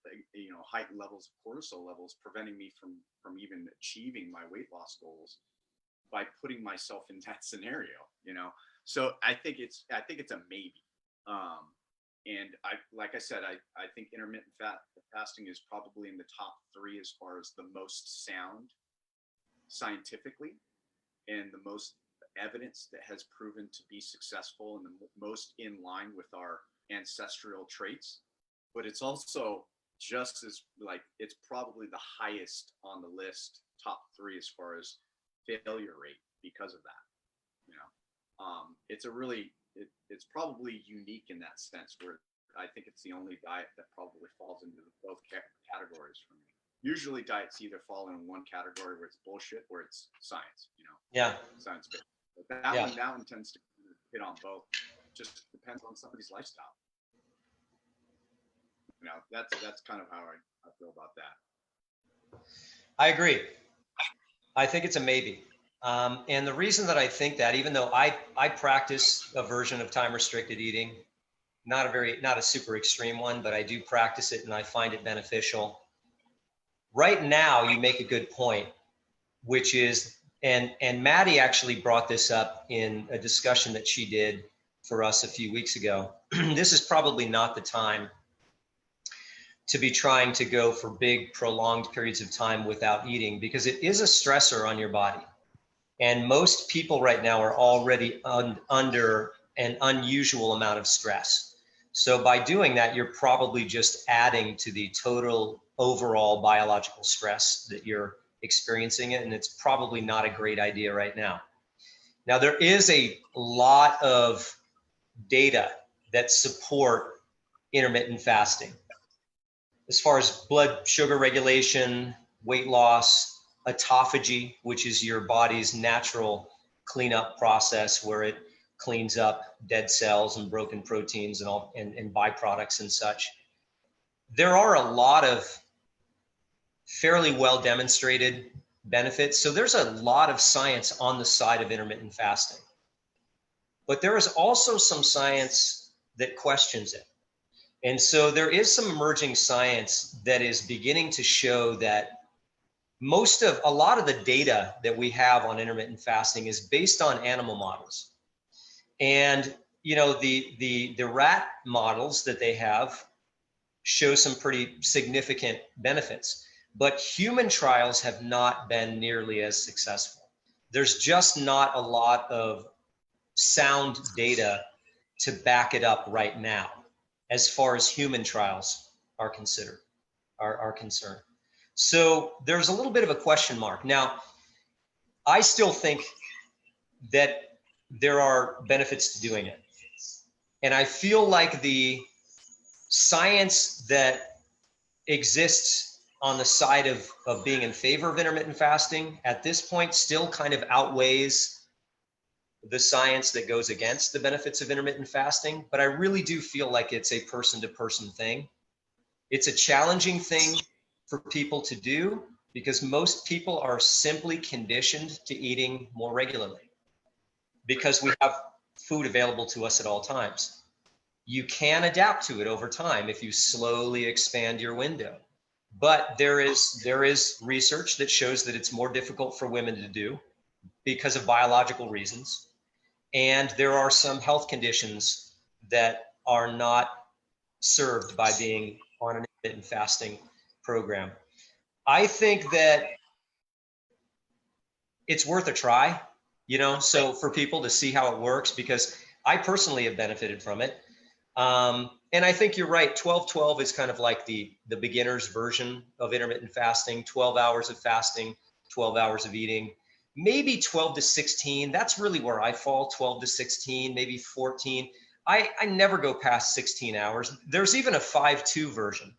heightened levels of cortisol levels, preventing me from even achieving my weight loss goals by putting myself in that scenario, So I think it's a maybe. And like I said, I think intermittent fasting is probably in the top 3 as far as the most sound scientifically, and the most evidence that has proven to be successful, and the most in line with our ancestral traits. But it's also just as it's probably the highest on the list, top 3 as far as failure rate, because of that. It's probably unique in that sense, where I think it's the only diet that probably falls into both categories for me. Usually diets either fall in one category where it's bullshit, or it's science, Yeah. science based. But that one tends to hit on both. It just depends on somebody's lifestyle. That's kind of how I feel about that. I agree. I think it's a maybe. And the reason that I think that, even though I practice a version of time restricted eating, not a super extreme one, but I do practice it and I find it beneficial. Right now, you make a good point, which is, and Maddie actually brought this up in a discussion that she did for us a few weeks ago. This is probably not the time to be trying to go for big prolonged periods of time without eating, because it is a stressor on your body. And most people right now are already under an unusual amount of stress. So by doing that, you're probably just adding to the total overall biological stress that you're experiencing it. And it's probably not a great idea right now. Now, there is a lot of data that support intermittent fasting, as far as blood sugar regulation, weight loss, autophagy, which is your body's natural cleanup process where it cleans up dead cells and broken proteins and byproducts and such. There are a lot of fairly well demonstrated benefits. So there's a lot of science on the side of intermittent fasting. But there is also some science that questions it. And so there is some emerging science that is beginning to show that a lot of the data that we have on intermittent fasting is based on animal models. And, the rat models that they have show some pretty significant benefits, but human trials have not been nearly as successful. There's just not a lot of sound data to back it up right now. as far as human trials are concerned. So there's a little bit of a question mark. Now, I still think that there are benefits to doing it. And I feel like the science that exists on the side of being in favor of intermittent fasting at this point still kind of outweighs the science that goes against the benefits of intermittent fasting. But I really do feel like it's a person-to-person thing. It's a challenging thing for people to do because most people are simply conditioned to eating more regularly because we have food available to us at all times. You can adapt to it over time if you slowly expand your window. But there is research that shows that it's more difficult for women to do because of biological reasons. And there are some health conditions that are not served by being on an intermittent fasting program. I think that it's worth a try, so for people to see how it works, because I personally have benefited from it. And I think you're right. 12-12 is kind of like the beginner's version of intermittent fasting, 12 hours of fasting, 12 hours of eating, maybe 12 to 16. That's really where I fall, 12 to 16, maybe 14. I never go past 16 hours. There's even a 5-2 version,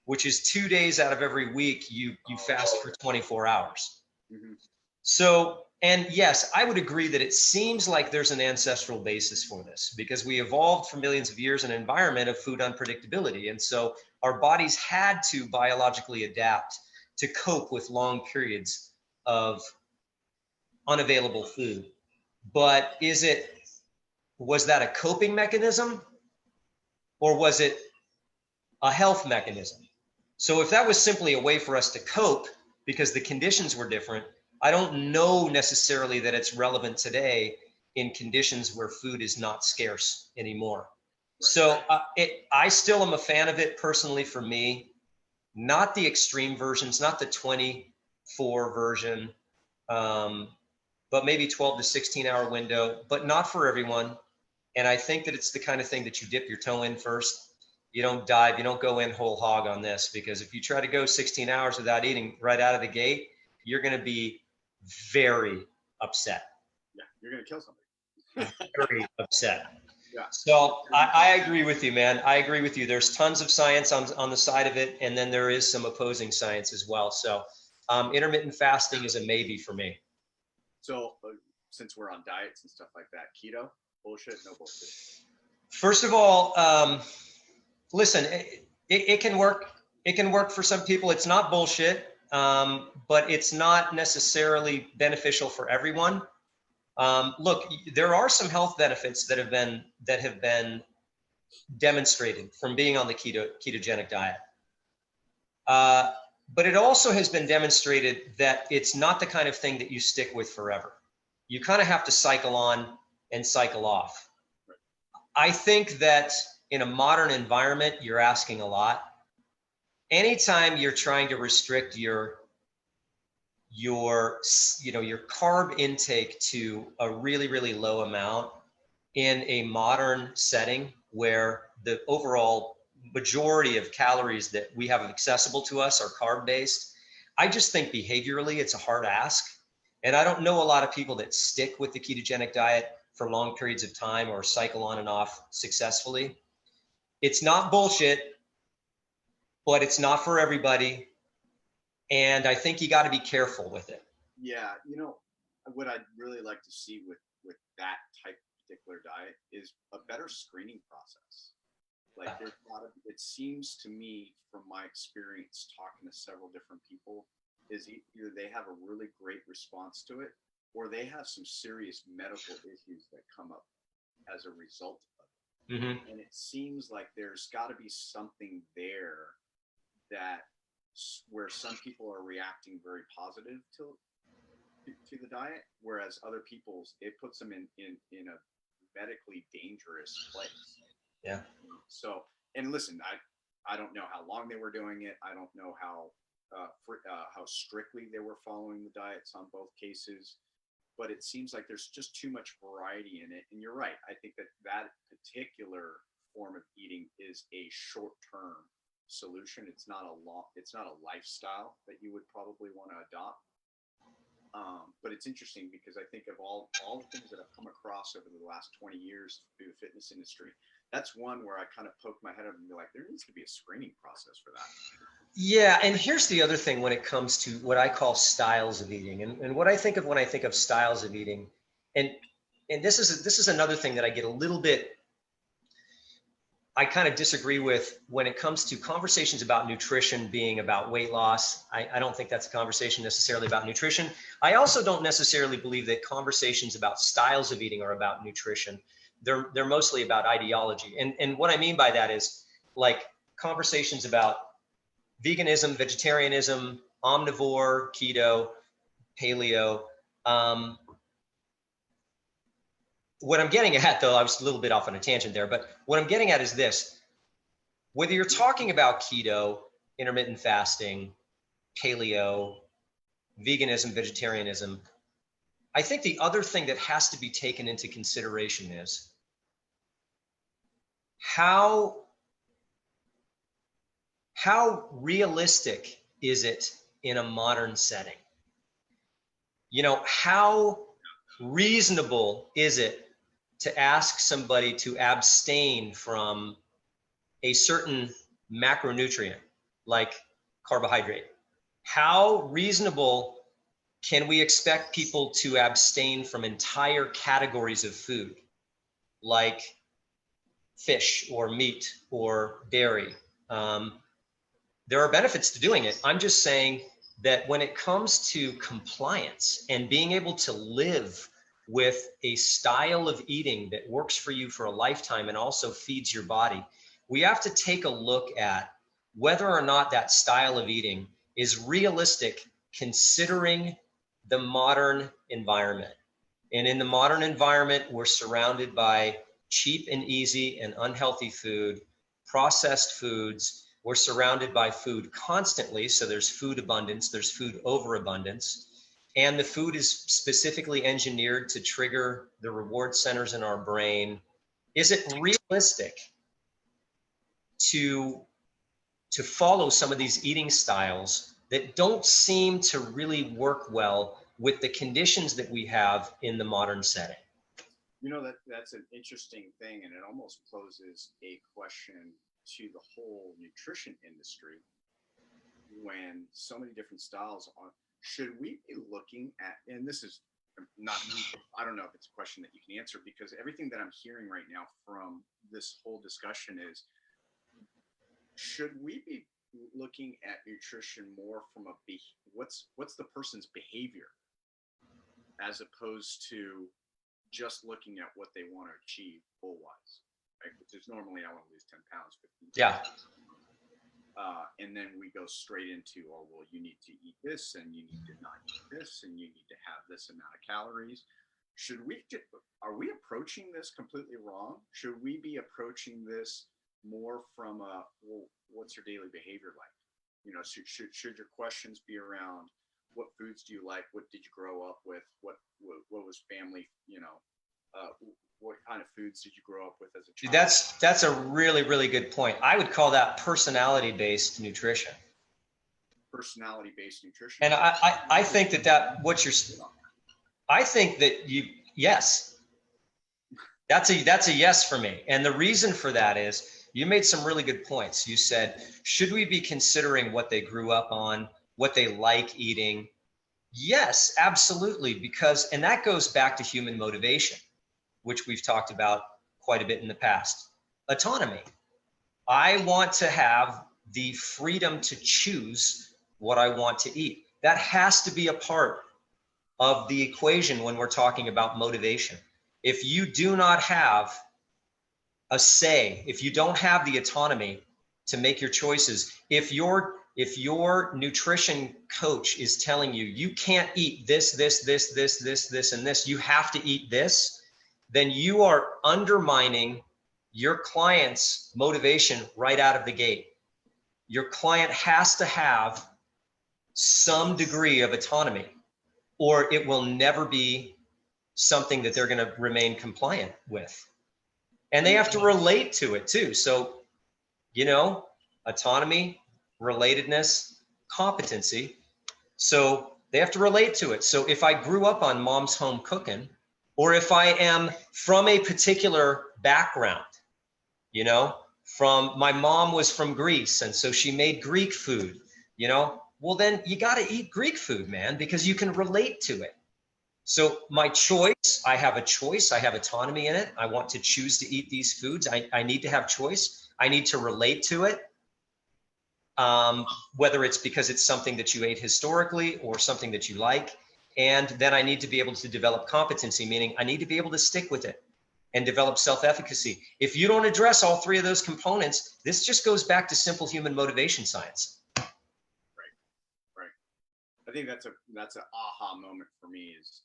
which is 2 days out of every week you fast for 24 hours. Mm-hmm. So, and yes, I would agree that it seems like there's an ancestral basis for this because we evolved for millions of years in an environment of food unpredictability. And so our bodies had to biologically adapt to cope with long periods of unavailable food. But was that a coping mechanism or was it a health mechanism? So if that was simply a way for us to cope because the conditions were different, I don't know necessarily that it's relevant today in conditions where food is not scarce anymore. Right. So I still am a fan of it personally for me, not the extreme versions, not the 24 version, but maybe 12 to 16 hour window, but not for everyone. And I think that it's the kind of thing that you dip your toe in first. You don't dive, you don't go in whole hog on this, because if you try to go 16 hours without eating right out of the gate, you're going to be very upset. Yeah, you're going to kill somebody. Very upset. Yeah. So I agree with you, man. I agree with you. There's tons of science on the side of it, and then there is some opposing science as well. So intermittent fasting is a maybe for me. So since we're on diets and stuff like that, keto, bullshit, no bullshit? First of all, listen, it can work. It can work for some people. It's not bullshit. But it's not necessarily beneficial for everyone. Look, there are some health benefits that have been demonstrated from being on the ketogenic diet. But it also has been demonstrated that it's not the kind of thing that you stick with forever. You kind of have to cycle on and cycle off. I think that in a modern environment, you're asking a lot. Anytime you're trying to restrict your carb intake to a really, really low amount in a modern setting where the overall majority of calories that we have accessible to us are carb based, I just think behaviorally it's a hard ask. And I don't know a lot of people that stick with the ketogenic diet for long periods of time or cycle on and off successfully. It's not bullshit, but it's not for everybody. And I think you got to be careful with it. Yeah, what I'd really like to see with that type of particular diet is a better screening process. Like there's a lot of, it seems to me from my experience talking to several different people, is either they have a really great response to it or they have some serious medical issues that come up as a result of it. Mm-hmm. And it seems like there's got to be something there that where some people are reacting very positive to the diet, whereas other people's, it puts them in a medically dangerous place. Yeah. So, and listen, I don't know how long they were doing it. I don't know how strictly they were following the diets on both cases, but it seems like there's just too much variety in it. And you're right. I think that particular form of eating is a short-term solution. It's not a lifestyle that you would probably want to adopt. But it's interesting because I think of all the things that I've come across over the last 20 years through the fitness industry, that's one where I kind of poke my head up and be like, there needs to be a screening process for that. Yeah, and here's the other thing when it comes to what I call styles of eating, and what I think of when I think of styles of eating, and this is another thing that I get a little bit, I kind of disagree with when it comes to conversations about nutrition being about weight loss. I don't think that's a conversation necessarily about nutrition. I also don't necessarily believe that conversations about styles of eating are about nutrition. They're mostly about ideology. And what I mean by that is like conversations about veganism, vegetarianism, omnivore, keto, paleo. What I'm getting at, though, I was a little bit off on a tangent there, but what I'm getting at is this. Whether you're talking about keto, intermittent fasting, paleo, veganism, vegetarianism, I think the other thing that has to be taken into consideration is how realistic is it in a modern setting? You know, how reasonable is it to ask somebody to abstain from a certain macronutrient like carbohydrate? How reasonable can we expect people to abstain from entire categories of food like fish or meat or dairy? There are benefits to doing it. I'm just saying that when it comes to compliance and being able to live with a style of eating that works for you for a lifetime and also feeds your body, we have to take a look at whether or not that style of eating is realistic considering the modern environment. And in the modern environment, we're surrounded by cheap and easy and unhealthy food, processed foods. We're surrounded by food constantly. So there's food abundance, there's food overabundance. And the food is specifically engineered to trigger the reward centers in our brain. Is it realistic to follow some of these eating styles that don't seem to really work well with the conditions that we have in the modern setting? You know, that's an interesting thing, and it almost poses a question to the whole nutrition industry when so many different styles are. Should we be looking at, and this is not, I don't know if it's a question that you can answer, because everything that I'm hearing right now from this whole discussion is, should we be looking at nutrition more from what's the person's behavior as opposed to just looking at what they want to achieve goal-wise, right? Which is normally, I want to lose 10 pounds, 15 pounds. Yeah. And then we go straight into, oh, well, you need to eat this and you need to not eat this and you need to have this amount of calories. Are we approaching this completely wrong? Should we be approaching this more from well, what's your daily behavior like? You know, should your questions be around what foods do you like? What did you grow up with? What was family, you know, what kind of foods did you grow up with as a child? That's a really, really good point. I would call that personality-based nutrition. Personality-based nutrition. And I think I think that yes, that's a yes for me. And the reason for that is you made some really good points. You said, should we be considering what they grew up on, what they like eating? Yes, absolutely. And that goes back to human motivation, which we've talked about quite a bit in the past. Autonomy. I want to have the freedom to choose what I want to eat. That has to be a part of the equation when we're talking about motivation. If you do not have a say, if you don't have the autonomy to make your choices, if your nutrition coach is telling you, you can't eat this, and this, you have to eat this, then you are undermining your client's motivation right out of the gate. Your client has to have some degree of autonomy, or it will never be something that they're going to remain compliant with. And they have to relate to it too. So, you know, autonomy, relatedness, competency. So they have to relate to it. So if I grew up on mom's home cooking, or if I am from a particular background, you know, from my mom was from Greece, and so she made Greek food, you know, well, then you got to eat Greek food, man, because you can relate to it. So my choice, I have a choice. I have autonomy in it. I want to choose to eat these foods. I need to have choice. I need to relate to it. Whether it's because it's something that you ate historically or something that you like. And then I need to be able to develop competency, meaning I need to be able to stick with it and develop self-efficacy. If you don't address all three of those components, this just goes back to simple human motivation science. Right. I think that's an aha moment for me is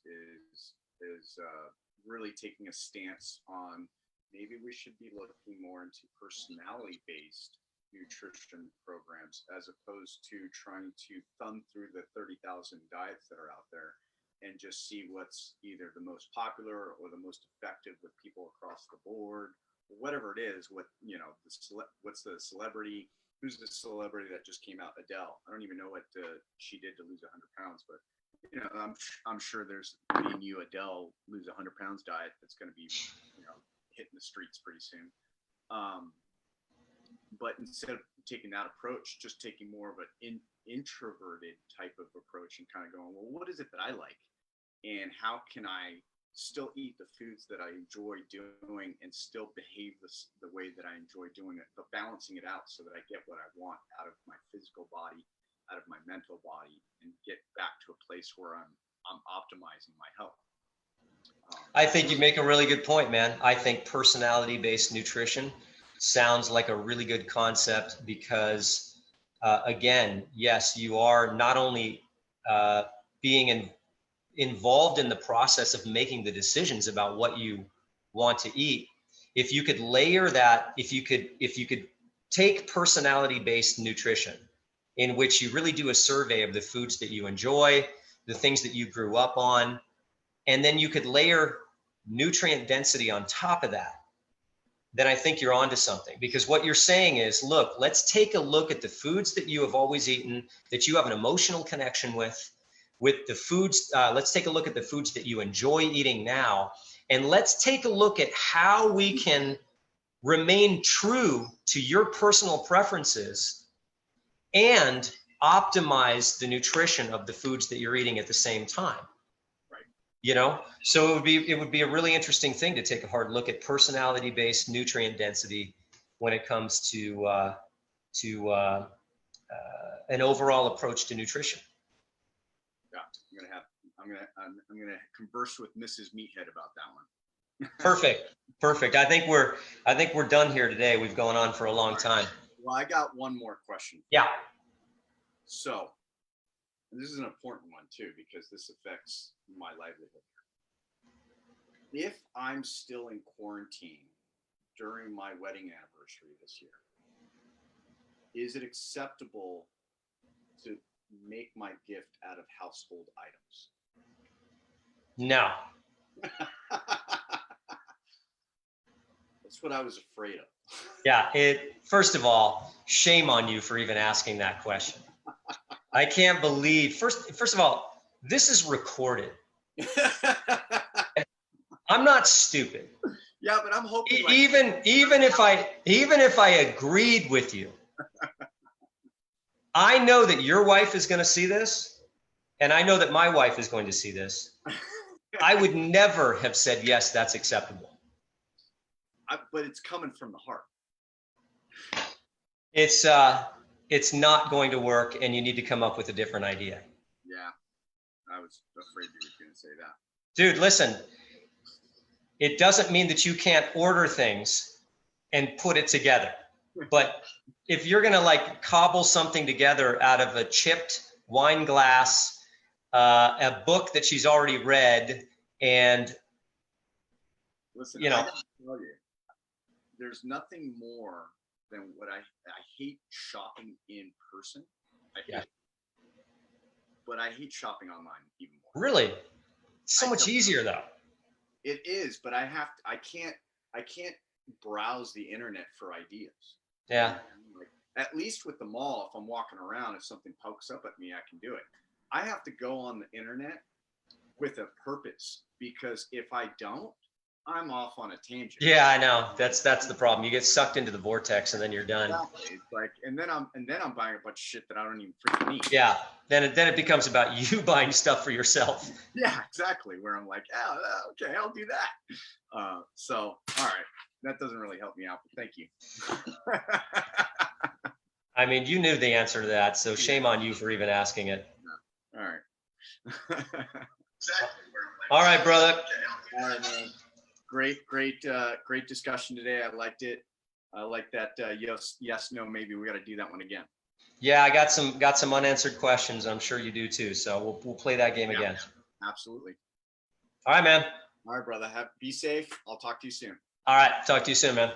really taking a stance on maybe we should be looking more into personality-based nutrition programs as opposed to trying to thumb through the 30,000 diets that are out there and just see what's either the most popular or the most effective with people across the board, whatever it is. What's the celebrity? Who's the celebrity that just came out? Adele. I don't even know what she did to lose 100 pounds, but you know, I'm sure there's me and you, Adele, lose 100 pounds diet that's going to be, you know, hitting the streets pretty soon. But instead of taking that approach, just taking more of an introverted type of approach and kind of going, well, what is it that I like? And how can I still eat the foods that I enjoy doing and still behave the way that I enjoy doing it, but balancing it out so that I get what I want out of my physical body, out of my mental body, and get back to a place where I'm optimizing my health. I think you make a really good point, man. I think personality-based nutrition sounds like a really good concept because, again, yes, you are not only being involved in the process of making the decisions about what you want to eat. If you could layer that, if you could take personality-based nutrition, in which you really do a survey of the foods that you enjoy, the things that you grew up on, and then you could layer nutrient density on top of that, then I think you're onto something. Because what you're saying is, look, let's take a look at the foods that you have always eaten, that you have an emotional connection with the foods. Let's take a look at the foods that you enjoy eating now. And let's take a look at how we can remain true to your personal preferences and optimize the nutrition of the foods that you're eating at the same time. You know, so it would be a really interesting thing to take a hard look at personality-based nutrient density when it comes to an overall approach to nutrition. Yeah, I'm gonna converse with Mrs. Meathead about that one. Perfect. I think we're done here today. We've gone on for a long time. Well, I got one more question. Yeah. So, and this is an important one too, because this affects my livelihood. If I'm still in quarantine during my wedding anniversary this year, is it acceptable to make my gift out of household items? No. That's what I was afraid of. Yeah. First of all, shame on you for even asking that question. I can't believe, first of all, this is recorded. I'm not stupid. Yeah, but I'm hoping even if I agreed with you, I know that your wife is going to see this, and I know that my wife is going to see this. I would never have said, yes, that's acceptable. But it's coming from the heart. It's not going to work, and you need to come up with a different idea. Yeah, I was afraid you were going to say that. Dude, listen, it doesn't mean that you can't order things and put it together. But if you're going to like cobble something together out of a chipped wine glass, a book that she's already read, and listen, you know, I gotta tell you, there's nothing more than what I hate shopping in person. I hate it. But I hate shopping online even more. Really? It's so much easier though. It is, but I can't browse the internet for ideas. Yeah. Like, at least with the mall, if I'm walking around, if something pokes up at me, I can do it. I have to go on the internet with a purpose, because if I don't, I'm off on a tangent. Yeah, I know. That's the problem. You get sucked into the vortex and then you're done. Exactly. It's like, and then I'm buying a bunch of shit that I don't even freaking need. Yeah. Then it becomes about you buying stuff for yourself. Yeah, exactly. Where I'm like, oh, okay, I'll do that. So, all right, that doesn't really help me out, but thank you. I mean, you knew the answer to that, so shame on you for even asking it. All right. All right, brother. All right, man. Great discussion today. I liked it. I like that. Yes, no, maybe. We got to do that one again. Yeah, I got some unanswered questions. I'm sure you do too. So we'll play that game again. Absolutely. All right, man. All right, brother. Be safe. I'll talk to you soon. All right. Talk to you soon, man.